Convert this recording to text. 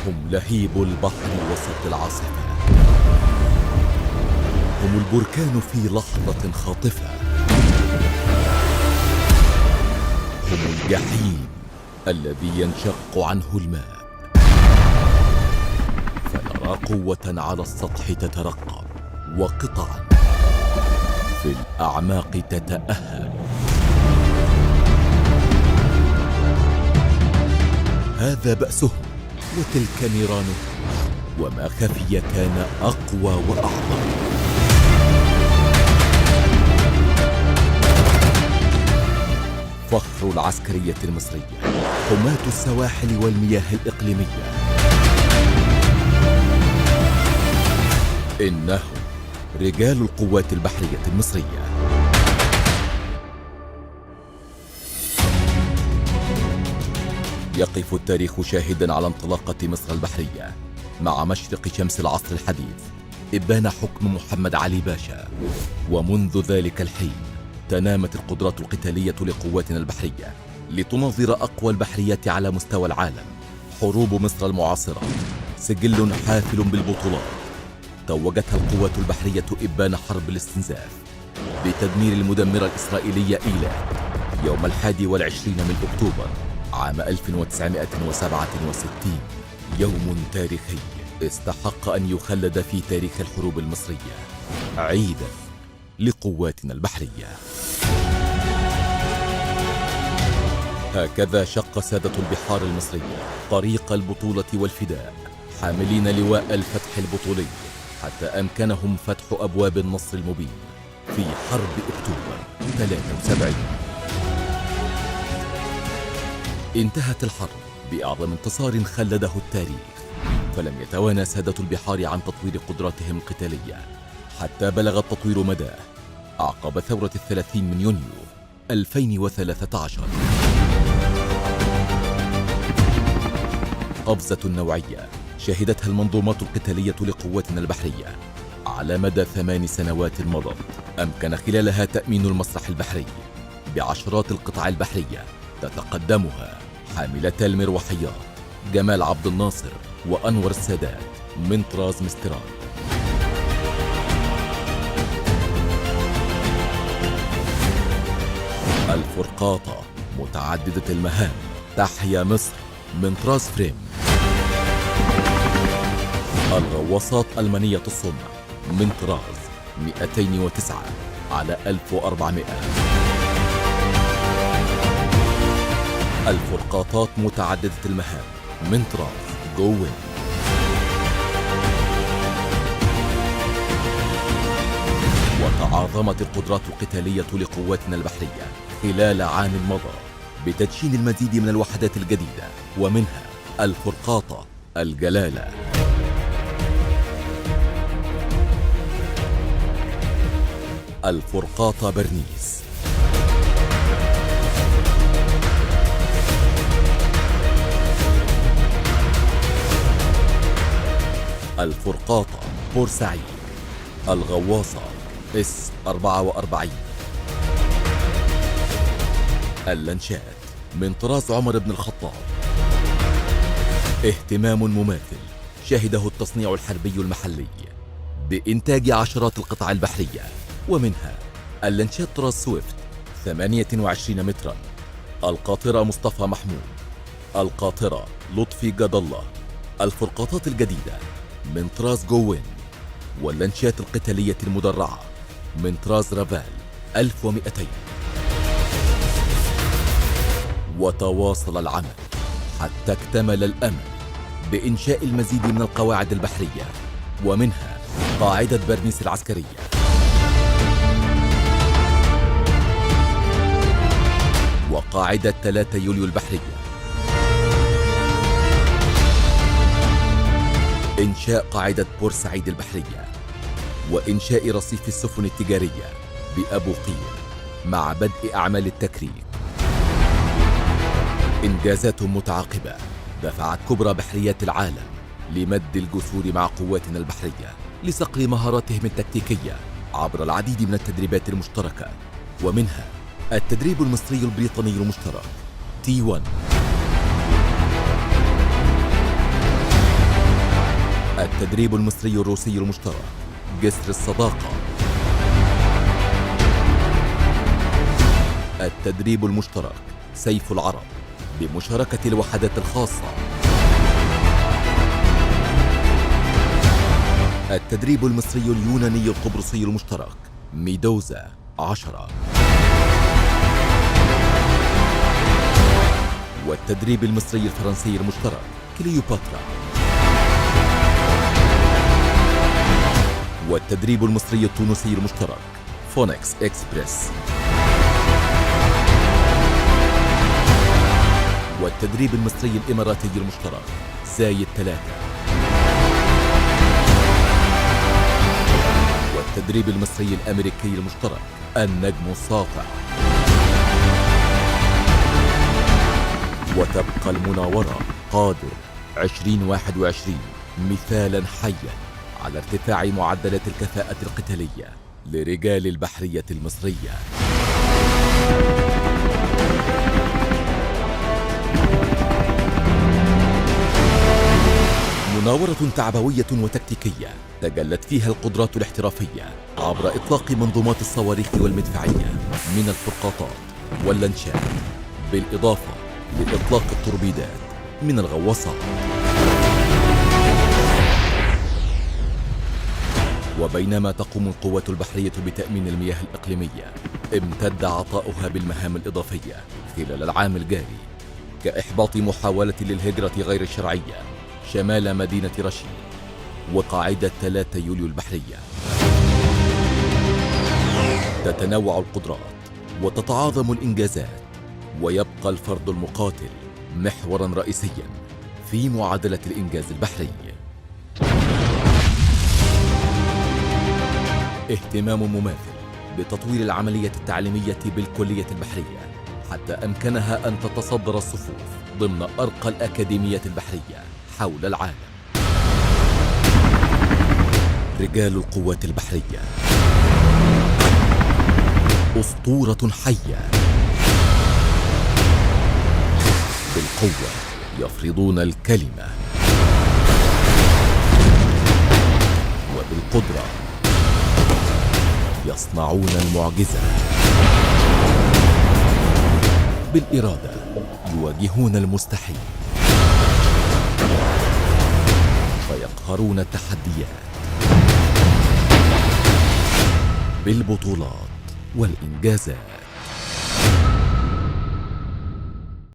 هم لهيب البحر وسط العاصفة، هم البركان في لحظة خاطفة، هم الجحيم الذي ينشق عنه الماء، فنرى قوة على السطح تترقب وقطعا في الأعماق تتأهل. هذا بأسهم وتلك نيرانهم، وما خفي كان أقوى وأعظم. فخر العسكرية المصرية، حماة السواحل والمياه الإقليمية، إنهم رجال القوات البحرية المصرية. يقف التاريخ شاهداً على انطلاقة مصر البحرية مع مشرق شمس العصر الحديث، إبان حكم محمد علي باشا. ومنذ ذلك الحين تنامت القدرات القتالية لقواتنا البحرية لتناظر أقوى البحريات على مستوى العالم. حروب مصر المعاصرة سجل حافل بالبطولات، توجتها القوات البحرية إبان حرب الاستنزاف بتدمير المدمرة الإسرائيلية إيلات يوم 21 من أكتوبر عام 1967. يوم تاريخي استحق أن يخلد في تاريخ الحروب المصرية، عيداً لقواتنا البحرية. هكذا شق سادة البحار المصرية طريق البطولة والفداء، حاملين لواء الفتح البطولي، حتى أمكنهم فتح أبواب النصر المبين في حرب أكتوبر 73. انتهت الحرب بأعظم انتصار خلده التاريخ، فلم يتوانى سادة البحار عن تطوير قدراتهم القتالية حتى بلغ التطوير مداه أعقب ثورة 30 من يونيو 2013. قفزة نوعية شهدتها المنظومات القتالية لقواتنا البحرية على مدى 8 سنوات مضت، أمكن خلالها تأمين المسرح البحري بعشرات القطع البحرية تتقدمها حاملتا المروحيات جمال عبد الناصر وأنور السادات من طراز مسترال. الفرقاطة متعددة المهام تحيا مصر من طراز فريم. الغواصات ألمانية الصنع من طراز 209 على 1400. الفرقاطات متعددة المهام من طراز جوين. وتعاظمت القدرات القتالية لقواتنا البحرية خلال عام مضى بتدشين المزيد من الوحدات الجديدة، ومنها الفرقاطة الجلالة. الفرقاطة برنيس. الفرقاطة بورسعيد. الغواصة اس 44. اللانشات من طراز عمر بن الخطاب. اهتمام مماثل شهده التصنيع الحربي المحلي بإنتاج عشرات القطع البحرية، ومنها اللانشات طراز سويفت 28 مترا، القاطرة مصطفى محمود، القاطرة لطفي جد الله. الفرقاطات الجديدة من طراز جوين، واللانشات القتالية المدرعة من طراز رافال 1200. وتواصل العمل حتى اكتمل الأمل بإنشاء المزيد من القواعد البحرية، ومنها قاعدة برنيس العسكرية، وقاعدة 3 يوليو البحرية، إنشاء قاعدة بورسعيد البحرية، وإنشاء رصيف السفن التجارية بأبو قير مع بدء أعمال التكريك. إنجازات متعاقبة دفعت كبرى بحريات العالم لمد الجسور مع قواتنا البحرية لصقل مهاراتهم التكتيكية عبر العديد من التدريبات المشتركة، ومنها التدريب المصري البريطاني المشترك T1، التدريب المصري الروسي المشترك جسر الصداقة. التدريب المشترك سيف العرب بمشاركة الوحدات الخاصة. التدريب المصري اليوناني القبرصي المشترك ميدوزا 10. والتدريب المصري الفرنسي المشترك كليوباترا. والتدريب المصري التونسي المشترك فونكس إكسبريس. والتدريب المصري الإماراتي المشترك زايد 3. والتدريب المصري الأمريكي المشترك النجم الساطع. وتبقى المناورة قادر 2021 مثالاً حياً على ارتفاع معدلات الكفاءة القتالية لرجال البحرية المصرية. مناورة تعبوية وتكتيكية تجلت فيها القدرات الاحترافية عبر إطلاق منظومات الصواريخ والمدفعية من الفرقاطات واللانشات، بالإضافة لإطلاق التوربيدات من الغواصات. وبينما تقوم القوات البحرية بتأمين المياه الإقليمية، امتد عطاؤها بالمهام الإضافية خلال العام الجاري، كإحباط محاولة للهجرة غير الشرعية شمال مدينة رشيد وقاعدة 3 يوليو البحرية. تتنوع القدرات وتتعاظم الإنجازات، ويبقى الفرد المقاتل محوراً رئيسياً في معادلة الإنجاز البحري. اهتمام مماثل بتطوير العملية التعليمية بالكلية البحرية حتى أمكنها أن تتصدر الصفوف ضمن أرقى الأكاديميات البحرية حول العالم. رجال القوات البحرية أسطورة حية، بالقوة يفرضون الكلمة، وبالقدرة يصنعون المعجزة، بالإرادة يواجهون المستحيل، ويقهرون التحديات، بالبطولات والإنجازات.